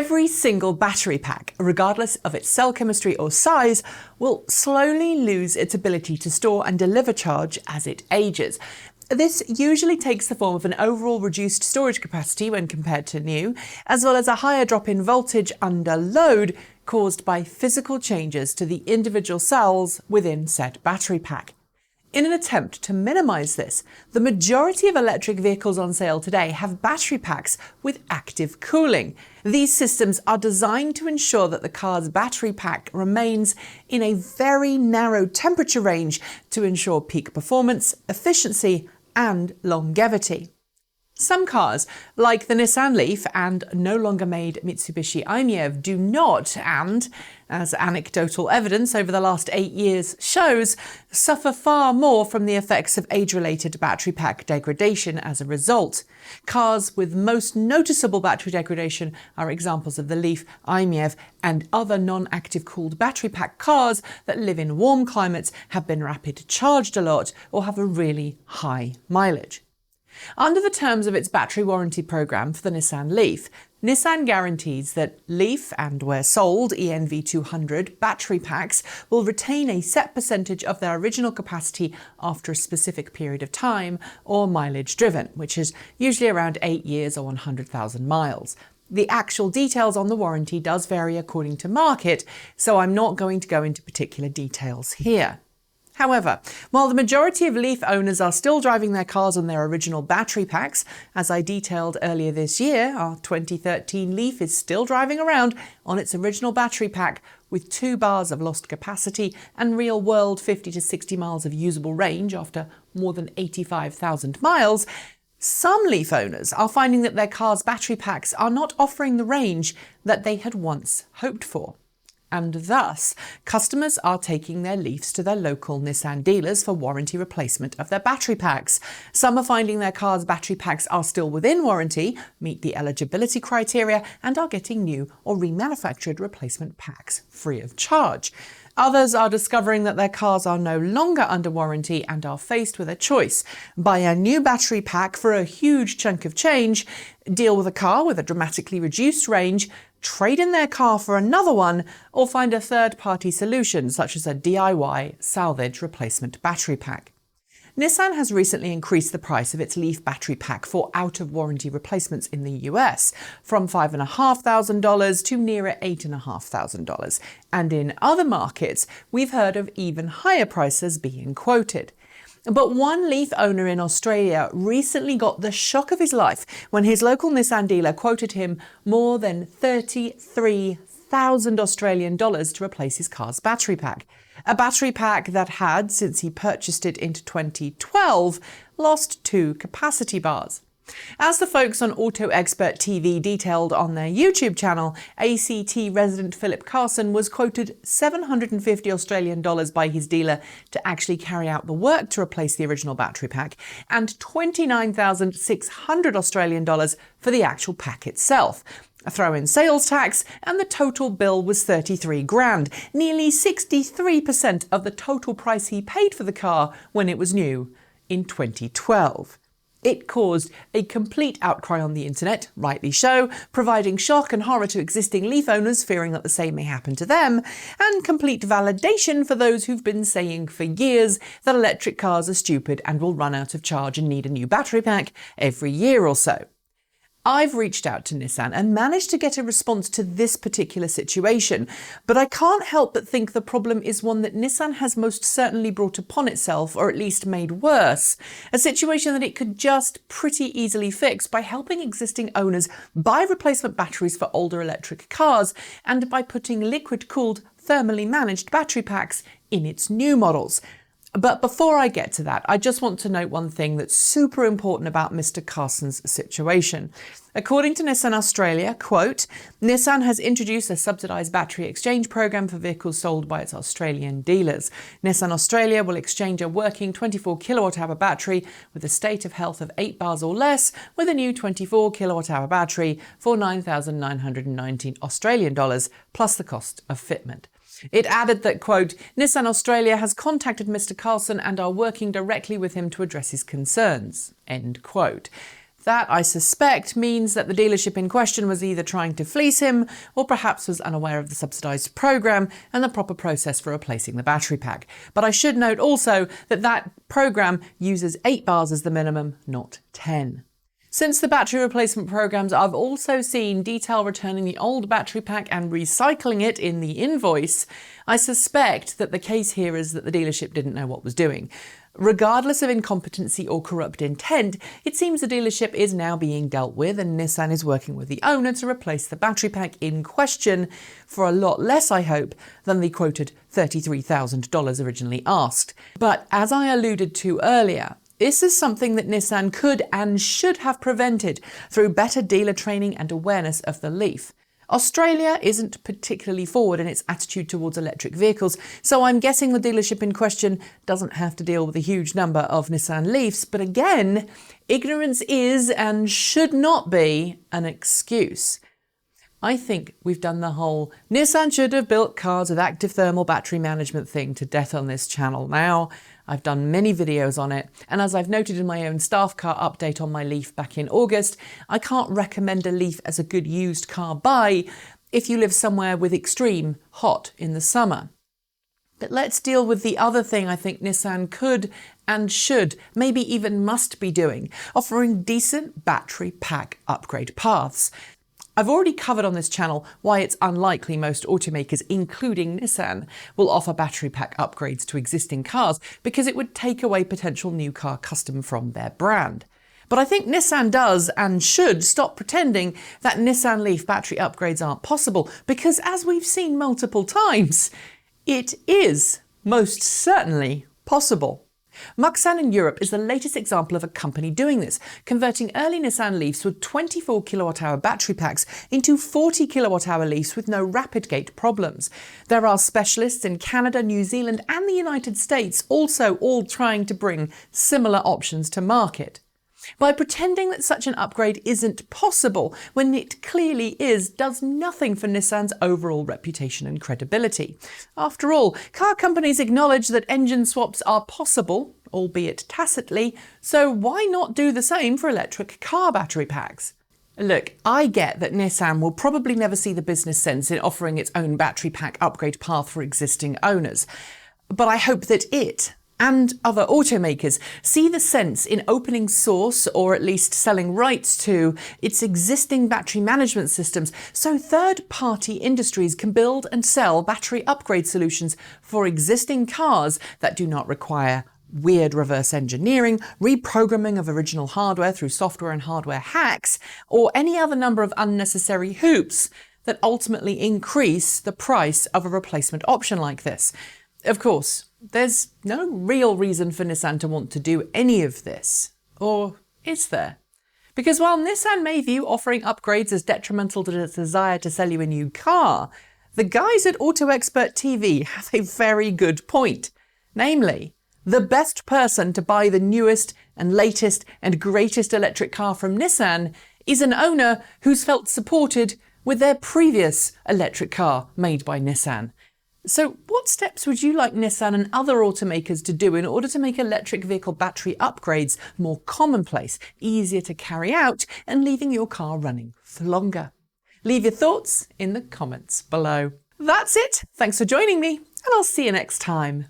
Every single battery pack, regardless of its cell chemistry or size, will slowly lose its ability to store and deliver charge as it ages. This usually takes the form of an overall reduced storage capacity when compared to new, as well as a higher drop in voltage under load caused by physical changes to the individual cells within said battery pack. In an attempt to minimise this, the majority of electric vehicles on sale today have battery packs with active cooling. These systems are designed to ensure that the car's battery pack remains in a very narrow temperature range to ensure peak performance, efficiency, and longevity. Some cars, like the Nissan Leaf and no longer made Mitsubishi i-MiEV, do not, and, as anecdotal evidence over the last 8 years shows, suffer far more from the effects of age-related battery pack degradation as a result. Cars with most noticeable battery degradation are examples of the Leaf, i-MiEV, and other non-active cooled battery pack cars that live in warm climates, have been rapid charged a lot, or have a really high mileage. Under the terms of its battery warranty program for the Nissan Leaf, Nissan guarantees that Leaf and, where sold, ENV200 battery packs will retain a set percentage of their original capacity after a specific period of time or mileage driven, which is usually around 8 years or 100,000 miles. The actual details on the warranty does vary according to market, so I'm not going to go into particular details here. However, while the majority of Leaf owners are still driving their cars on their original battery packs, as I detailed earlier this year, our 2013 Leaf is still driving around on its original battery pack with 2 bars of lost capacity and real-world 50 to 60 miles of usable range after more than 85,000 miles, some Leaf owners are finding that their cars' battery packs are not offering the range that they had once hoped for. And thus, customers are taking their Leafs to their local Nissan dealers for warranty replacement of their battery packs. Some are finding their cars' battery packs are still within warranty, meet the eligibility criteria, and are getting new or remanufactured replacement packs free of charge. Others are discovering that their cars are no longer under warranty and are faced with a choice: buy a new battery pack for a huge chunk of change, deal with a car with a dramatically reduced range, trade in their car for another one, or find a third-party solution such as a DIY salvage replacement battery pack. Nissan has recently increased the price of its Leaf battery pack for out-of-warranty replacements in the US from $5,500 to nearer $8,500, and in other markets we've heard of even higher prices being quoted. But one Leaf owner in Australia recently got the shock of his life when his local Nissan dealer quoted him more than $33,000 Australian dollars to replace his car's battery pack. A battery pack that had, since he purchased it in 2012, lost 2 capacity bars. As the folks on Auto Expert TV detailed on their YouTube channel, ACT resident Philip Carson was quoted $750 Australian dollars by his dealer to actually carry out the work to replace the original battery pack, and $29,600 Australian dollars for the actual pack itself. Throw in sales tax, and the total bill was $33,000, nearly 63% of the total price he paid for the car when it was new in 2012. It caused a complete outcry on the internet, rightly so, providing shock and horror to existing Leaf owners fearing that the same may happen to them, and complete validation for those who've been saying for years that electric cars are stupid and will run out of charge and need a new battery pack every year or so. I've reached out to Nissan and managed to get a response to this particular situation, but I can't help but think the problem is one that Nissan has most certainly brought upon itself, or at least made worse. A situation that it could just pretty easily fix by helping existing owners buy replacement batteries for older electric cars, and by putting liquid-cooled, thermally managed battery packs in its new models. But before I get to that, I just want to note one thing that's super important about Mr. Carson's situation. According to Nissan Australia, quote, Nissan has introduced a subsidised battery exchange program for vehicles sold by its Australian dealers. Nissan Australia will exchange a working 24 kilowatt-hour battery with a state of health of 8 bars or less with a new 24 kilowatt-hour battery for $9,919 Australian dollars plus the cost of fitment. It added that, quote, Nissan Australia has contacted Mr. Carson and are working directly with him to address his concerns, end quote. That, I suspect, means that the dealership in question was either trying to fleece him or perhaps was unaware of the subsidised programme and the proper process for replacing the battery pack. But I should note also that that programme uses 8 bars as the minimum, not 10. Since the battery replacement programs, I've also seen detail returning the old battery pack and recycling it in the invoice. I suspect that the case here is that the dealership didn't know what was doing. Regardless of incompetency or corrupt intent, it seems the dealership is now being dealt with and Nissan is working with the owner to replace the battery pack in question for a lot less, I hope, than the quoted $33,000 originally asked. But as I alluded to earlier, this is something that Nissan could and should have prevented through better dealer training and awareness of the Leaf. Australia isn't particularly forward in its attitude towards electric vehicles, so I'm guessing the dealership in question doesn't have to deal with a huge number of Nissan Leafs, but again, ignorance is and should not be an excuse. I think we've done the whole Nissan should have built cars with active thermal battery management thing to death on this channel now. I've done many videos on it, and as I've noted in my own staff car update on my Leaf back in August, I can't recommend a Leaf as a good used car buy if you live somewhere with extreme hot in the summer. But let's deal with the other thing I think Nissan could and should, maybe even must be doing, offering decent battery pack upgrade paths. I've already covered on this channel why it's unlikely most automakers, including Nissan, will offer battery pack upgrades to existing cars because it would take away potential new car custom from their brand. But I think Nissan does and should stop pretending that Nissan Leaf battery upgrades aren't possible, because as we've seen multiple times, it is most certainly possible. Muxan in Europe is the latest example of a company doing this, converting early Nissan Leafs with 24 kWh battery packs into 40 kWh Leafs with no rapid gate problems. There are specialists in Canada, New Zealand and the United States also all trying to bring similar options to market. By pretending that such an upgrade isn't possible when it clearly is does nothing for Nissan's overall reputation and credibility. After all, car companies acknowledge that engine swaps are possible, albeit tacitly, so why not do the same for electric car battery packs? Look, I get that Nissan will probably never see the business sense in offering its own battery pack upgrade path for existing owners, but I hope that it and other automakers see the sense in opening source, or at least selling rights to, its existing battery management systems so third-party industries can build and sell battery upgrade solutions for existing cars that do not require weird reverse engineering, reprogramming of original hardware through software and hardware hacks, or any other number of unnecessary hoops that ultimately increase the price of a replacement option like this. Of course, there's no real reason for Nissan to want to do any of this. Or is there? Because while Nissan may view offering upgrades as detrimental to its desire to sell you a new car, the guys at Auto Expert TV have a very good point. Namely, the best person to buy the newest and latest and greatest electric car from Nissan is an owner who's felt supported with their previous electric car made by Nissan. So what steps would you like Nissan and other automakers to do in order to make electric vehicle battery upgrades more commonplace, easier to carry out, and leaving your car running for longer? Leave your thoughts in the comments below. That's it. Thanks for joining me, and I'll see you next time.